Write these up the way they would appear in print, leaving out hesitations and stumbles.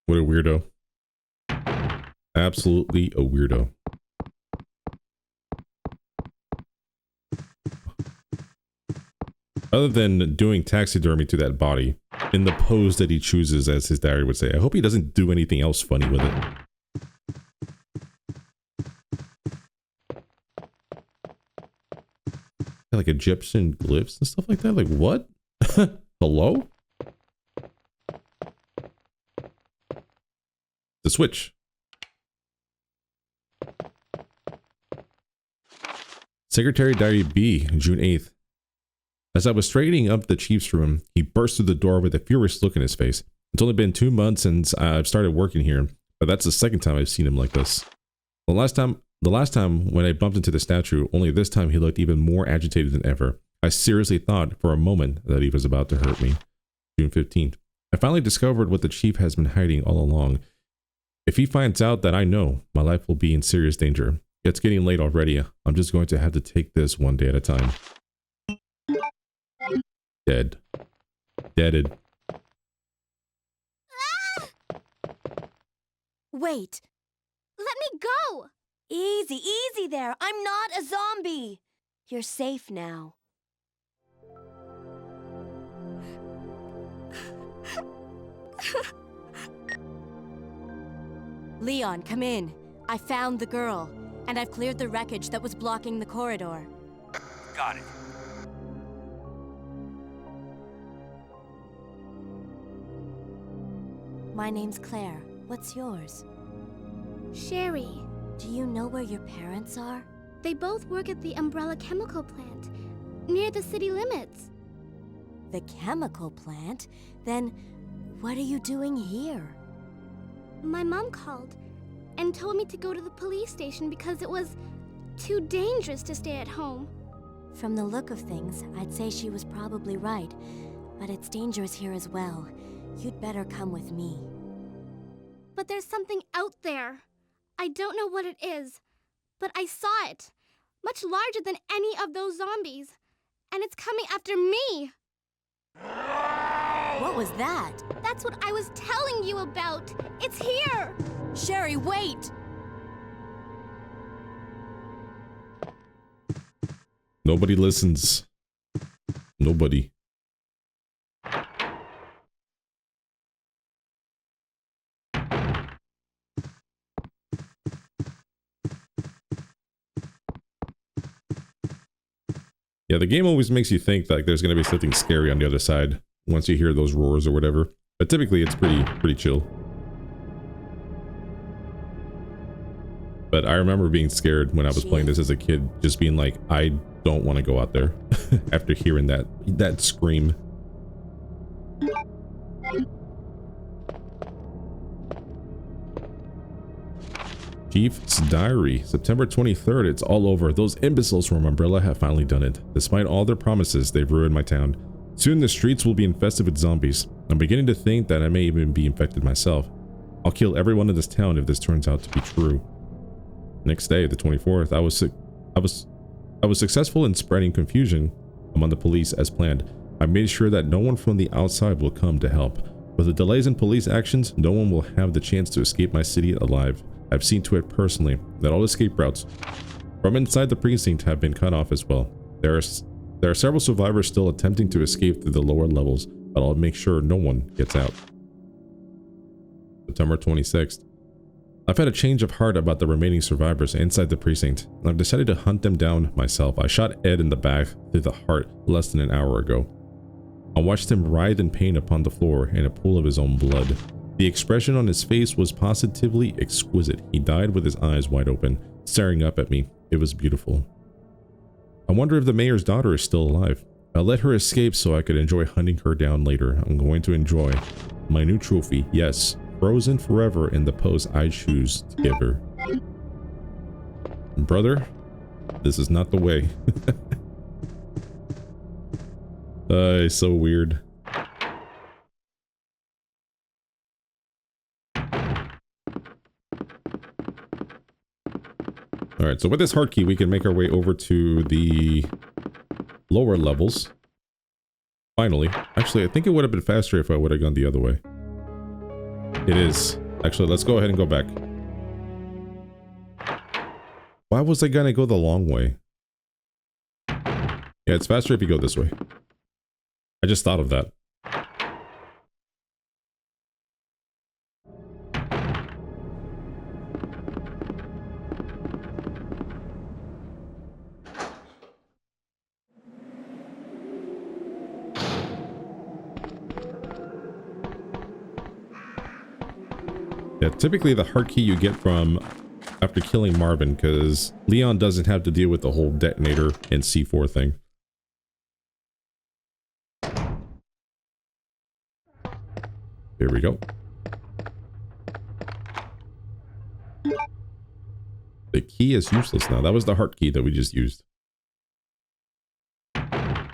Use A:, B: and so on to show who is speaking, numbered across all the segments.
A: What a weirdo. Absolutely a weirdo. Other than doing taxidermy to that body, in the pose that he chooses, as his diary would say, I hope he doesn't do anything else funny with it. Like Egyptian glyphs and stuff like that? Like what? Hello? The switch. Secretary Diary B, June 8th. As I was straightening up the chief's room, he burst through the door with a furious look in his face. It's only been 2 months since I've started working here, but that's the second time I've seen him like this. The last time when I bumped into the statue, only this time he looked even more agitated than ever. I seriously thought for a moment that he was about to hurt me. June 15th. I finally discovered what the chief has been hiding all along. If he finds out that I know, my life will be in serious danger. It's getting late already. I'm just going to have to take this one day at a time. Dead. Deaded.
B: Wait. Let me go! Easy, easy there. I'm not a zombie. You're safe now. Leon, come in. I found the girl, and I've cleared the wreckage that was blocking the corridor.
C: Got it.
B: My name's Claire. What's yours?
D: Sherry.
B: Do you know where your parents are?
D: They both work at the Umbrella Chemical Plant, near the city limits.
B: The chemical plant? Then what are you doing here?
D: My mom called and told me to go to the police station because it was too dangerous to stay at home.
B: From the look of things, I'd say she was probably right, but it's dangerous here as well. You'd better come with me.
D: But there's something out there. I don't know what it is, but I saw it. Much larger than any of those zombies. And it's coming after me.
B: What was that?
D: That's what I was telling you about. It's here.
B: Sherry, wait!
A: Nobody listens. Nobody. Yeah, the game always makes you think like there's gonna be something scary on the other side once you hear those roars or whatever. But typically it's pretty chill. But I remember being scared when I was playing this as a kid, just being like, I don't want to go out there after hearing that scream. Chief's Diary, September 23rd. It's all over. Those imbeciles from Umbrella have finally done it. Despite all their promises, they've ruined my town. Soon the streets will be infested with zombies. I'm beginning to think that I may even be infected myself. I'll kill everyone in this town if this turns out to be true. Next day, the 24th, I was successful in spreading confusion among the police as planned. I made sure that no one from the outside will come to help. With the delays in police actions, no one will have the chance to escape my city alive. I've seen to it personally that all escape routes from inside the precinct have been cut off as well. There are several survivors still attempting to escape through the lower levels, but I'll make sure no one gets out. September 26th. I've had a change of heart about the remaining survivors inside the precinct, and I've decided to hunt them down myself. I shot Ed in the back through the heart less than an hour ago. I watched him writhe in pain upon the floor in a pool of his own blood. The expression on his face was positively exquisite. He died with his eyes wide open, staring up at me. It was beautiful. I wonder if the mayor's daughter is still alive. I let her escape so I could enjoy hunting her down later. I'm going to enjoy my new trophy. Yes, frozen forever in the pose I choose to give her. Brother, this is not the way. It's so weird. Alright, so with this hard key, we can make our way over to the lower levels. Finally. Actually, I think it would have been faster if I would have gone the other way. It is. Actually, let's go ahead and go back. Why was I gonna go the long way? Yeah, it's faster if you go this way. I just thought of that. Yeah, typically the heart key you get from after killing Marvin, because Leon doesn't have to deal with the whole detonator and C4 thing. Here we go. The key is useless now. That was the heart key that we just used. I'm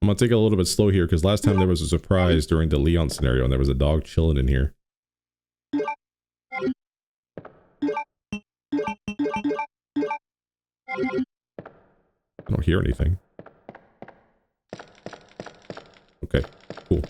A: gonna take it a little bit slow here, because last time there was a surprise during the Leon scenario and there was a dog chilling in here. I don't hear anything. Okay, cool.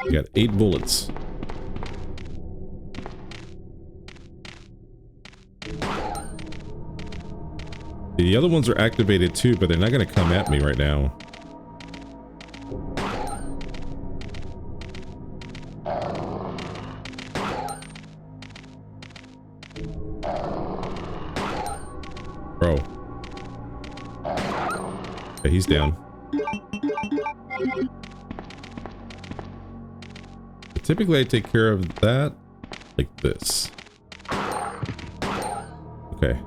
A: We got 8 bullets. The other ones are activated too, but they're not going to come at me right now. Bro. Okay, he's down. But typically I take care of that like this. Okay.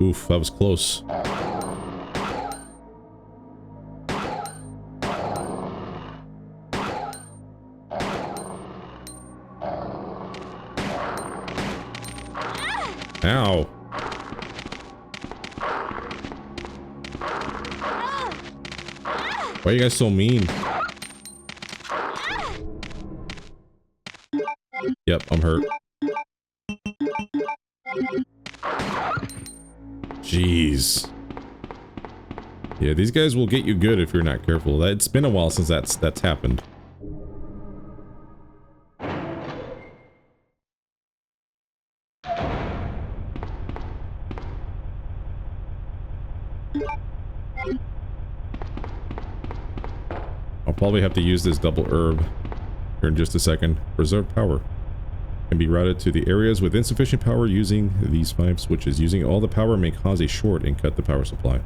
A: Oof, that was close. Ow. Why are you guys so mean? Yep, I'm hurt. Jeez. Yeah, these guys will get you good if you're not careful. It's been a while since that's happened. I'll probably have to use this double herb here in just a second. Preserve power can be routed to the areas with insufficient power using these 5 switches. Using all the power may cause a short and cut the power supply.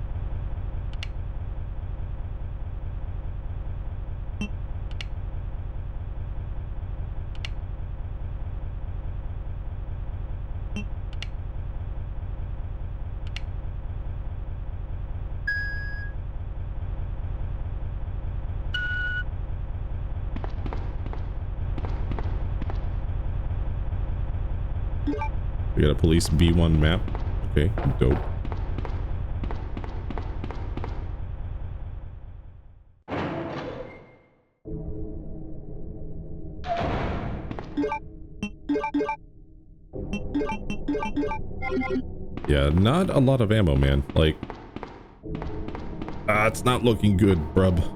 A: We got a police B1 map. Okay, dope. Yeah, not a lot of ammo, man. Like, it's not looking good, brub.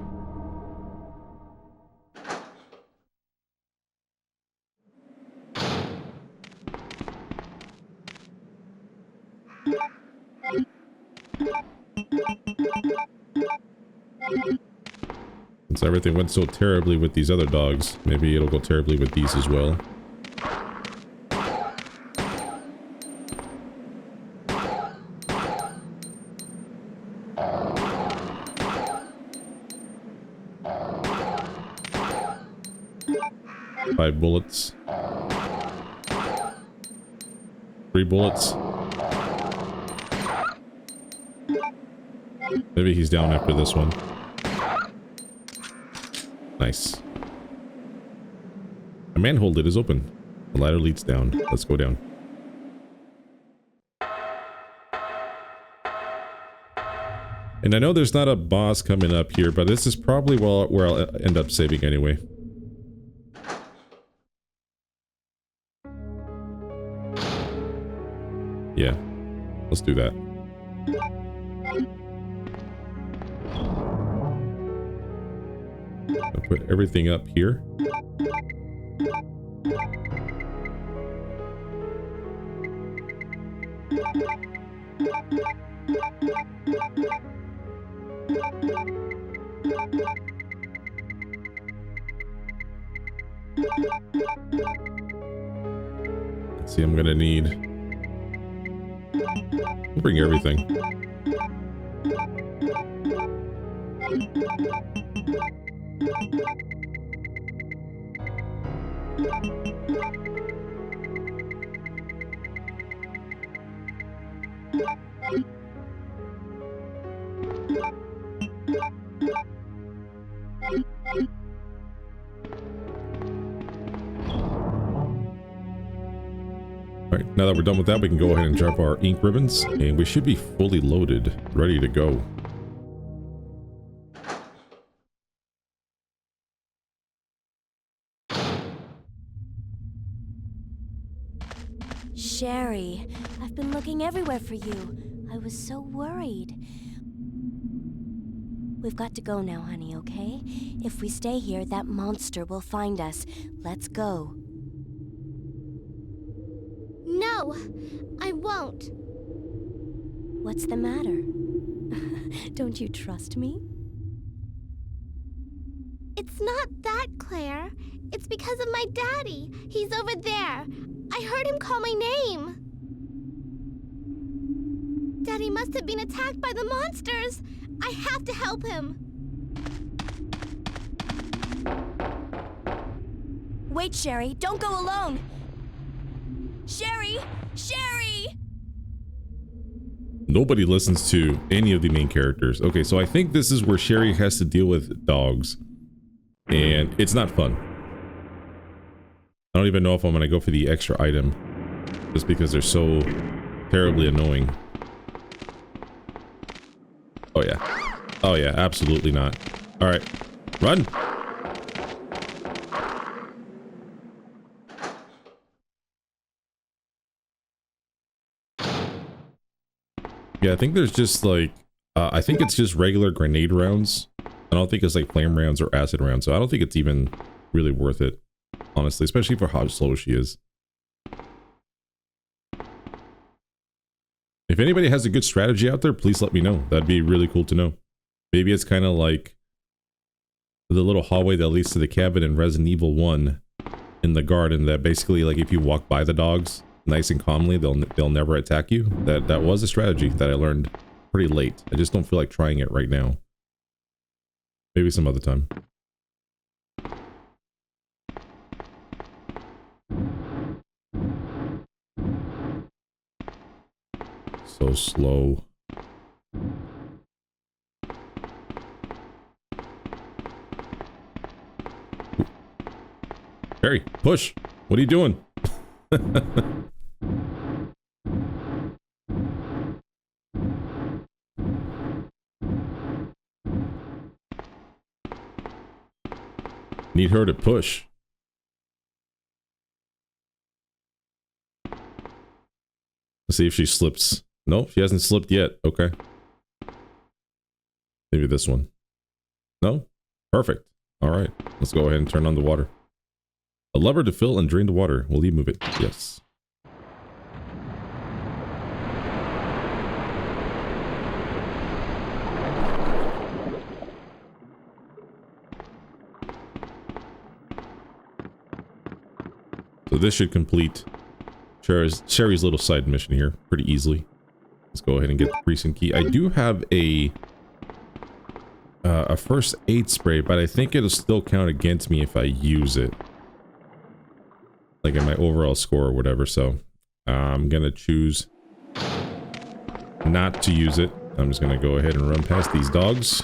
A: Since everything went so terribly with these other dogs, maybe it'll go terribly with these as well. Five bullets. 3 bullets. Maybe he's down after this one. Nice. A manhole lid is open. The ladder leads down. Let's go down. And I know there's not a boss coming up here, but this is probably where I'll end up saving anyway. Yeah, let's do that. I'll put everything up here. Let's see, I'm gonna need... I'll bring everything. Alright, now that we're done with that, we can go ahead and drop our ink ribbons, and we should be fully loaded, ready to go.
B: Sherry, I've been looking everywhere for you. I was so worried. We've got to go now, honey, okay? If we stay here, that monster will find us. Let's go.
D: No, I won't.
B: What's the matter? Don't you trust me?
D: It's not that, Claire. It's because of my daddy. He's over there. I heard him call my name. Daddy must have been attacked by the monsters. I have to help him.
B: Wait, Sherry, don't go alone. Sherry! Sherry!
A: Nobody listens to any of the main characters. Okay, so I think this is where Sherry has to deal with dogs. And it's not fun. I don't even know if I'm gonna go for the extra item. Just because they're so terribly annoying. Oh yeah. Oh yeah, absolutely not. Alright. Run! Yeah, I think there's just like... I think it's just regular grenade rounds. I don't think it's like flame rounds or acid rounds, so I don't think it's even really worth it. Honestly, especially for how slow she is. If anybody has a good strategy out there, please let me know. That'd be really cool to know. Maybe it's kind of like the little hallway that leads to the cabin in Resident Evil 1 in the garden, that basically, like, if you walk by the dogs nice and calmly, they'll never attack you. That was a strategy that I learned pretty late. I just don't feel like trying it right now. Maybe some other time. So slow. Harry, push! What are you doing? Need her to push. Let's see if she slips. Nope, she hasn't slipped yet. Okay. Maybe this one. No? Perfect. Alright, let's go ahead and turn on the water. A lever to fill and drain the water. Will you move it? Yes. So this should complete Sherry's little side mission here pretty easily. Let's go ahead and get the precinct key. I do have a first aid spray, but I think it'll still count against me if I use it. Like in my overall score or whatever, so I'm gonna choose not to use it. I'm just gonna go ahead and run past these dogs.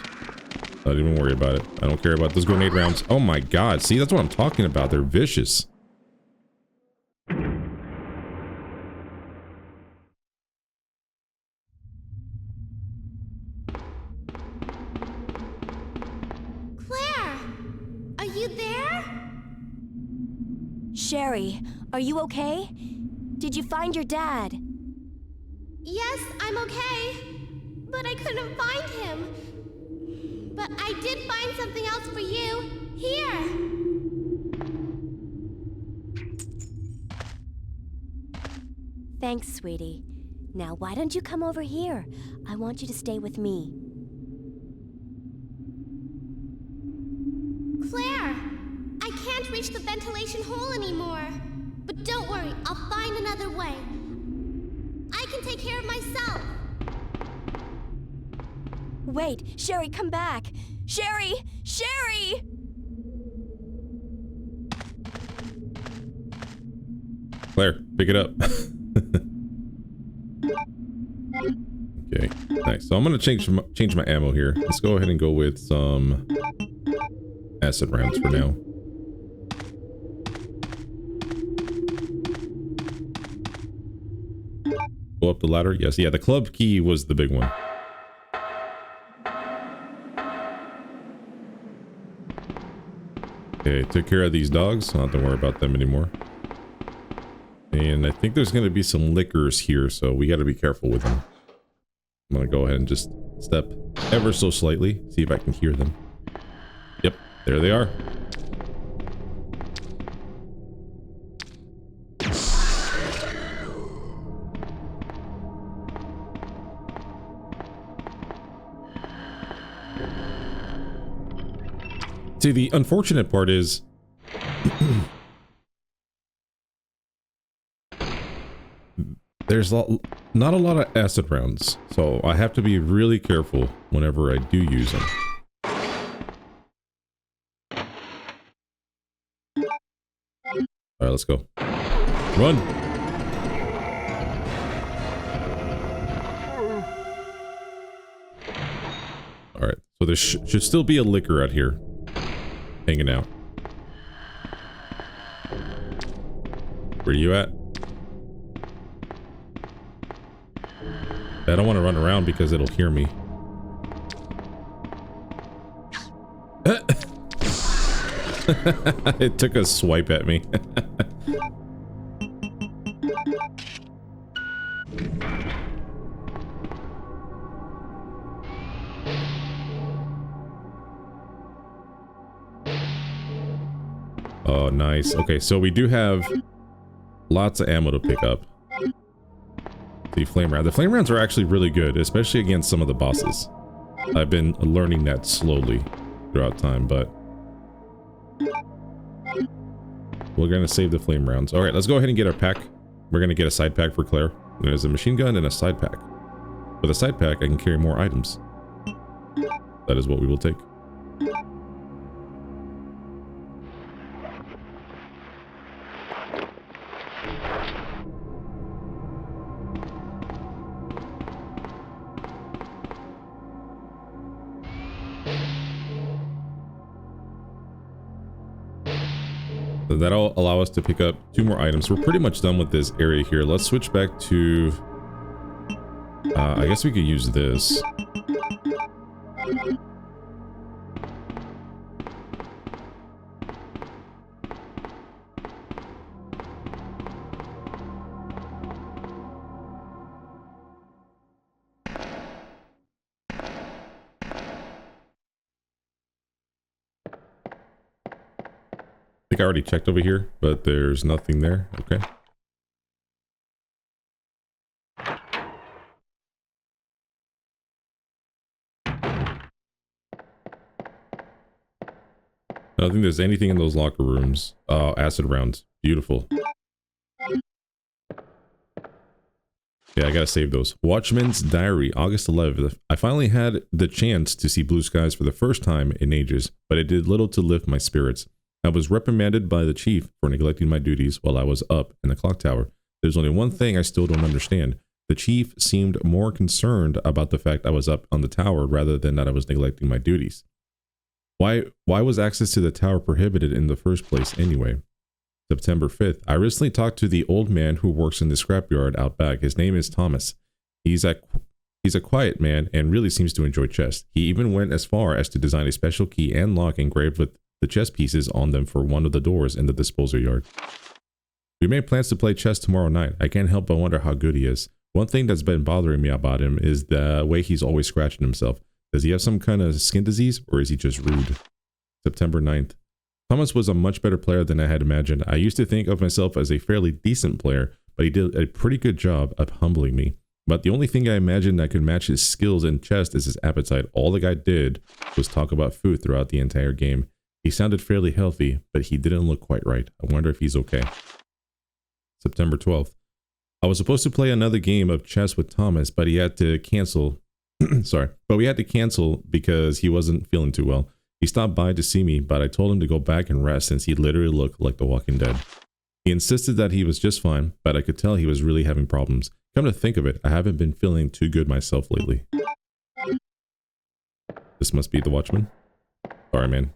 A: Don't even worry about it. I don't care about those grenade rounds. Oh my god, see, that's what I'm talking about. They're vicious.
B: Sherry, are you okay? Did you find your dad?
D: Yes, I'm okay. But I couldn't find him. But I did find something else for you. Here!
B: Thanks, sweetie. Now, why don't you come over here? I want you to stay with me.
D: Claire! I can't reach the ventilation hole anymore. But don't worry, I'll find another way. I can take care of myself.
B: Wait, Sherry, come back! Sherry! Sherry!
A: Claire, pick it up. Okay, nice. So I'm gonna change my ammo here. Let's go ahead and go with some acid rounds for now. Go up the ladder. Yes, yeah. The club key was the big one. Okay, took care of these dogs. I don't have to worry about them anymore. And I think there's going to be some lickers here, so we got to be careful with them. I'm going to go ahead and just step ever so slightly, see if I can hear them. Yep, there they are. See, the unfortunate part is there's not a lot of acid rounds, so I have to be really careful whenever I do use them. Alright, let's go. Run! Alright, so there should still be a licker out here. Hanging out. Where are you at? I don't want to run around because it'll hear me. It took a swipe at me. Oh, nice. Okay, so we do have lots of ammo to pick up. The flame round. The flame rounds are actually really good, especially against some of the bosses. I've been learning that slowly throughout time, but we're gonna save the flame rounds. All right, let's go ahead and get our pack. We're gonna get a side pack for Claire. There's a machine gun and a side pack. With a side pack, I can carry more items. That is what we will take. That'll allow us to pick up 2 more items. We're pretty much done with this area here. Let's switch back to... I guess we could use this. I think I already checked over here, but there's nothing there. Okay. I don't think there's anything in those locker rooms. Oh, acid rounds. Beautiful. Yeah, I gotta save those. Watchman's Diary, August 11th. I finally had the chance to see blue skies for the first time in ages, but it did little to lift my spirits. I was reprimanded by the chief for neglecting my duties while I was up in the clock tower. There's only one thing I still don't understand. The chief seemed more concerned about the fact I was up on the tower rather than that I was neglecting my duties. Why was access to the tower prohibited in the first place anyway? September 5th. I recently talked to the old man who works in the scrapyard out back. His name is Thomas. He's a quiet man and really seems to enjoy chess. He even went as far as to design a special key and lock engraved with the chess pieces on them for one of the doors in the disposal yard. We made plans to play chess tomorrow night. I can't help but wonder how good he is. One thing that's been bothering me about him is the way he's always scratching himself. Does he have some kind of skin disease, or is he just rude? September 9th. Thomas was a much better player than I had imagined. I used to think of myself as a fairly decent player, but he did a pretty good job of humbling me. But the only thing I imagined that could match his skills in chess is his appetite. All the guy did was talk about food throughout the entire game. He sounded fairly healthy, but he didn't look quite right. I wonder if he's okay. September 12th. I was supposed to play another game of chess with Thomas, but he had to cancel. But we had to cancel because he wasn't feeling too well. He stopped by to see me, but I told him to go back and rest since he literally looked like The Walking Dead. He insisted that he was just fine, but I could tell he was really having problems. Come to think of it, I haven't been feeling too good myself lately. This must be the Watchman. Sorry, man.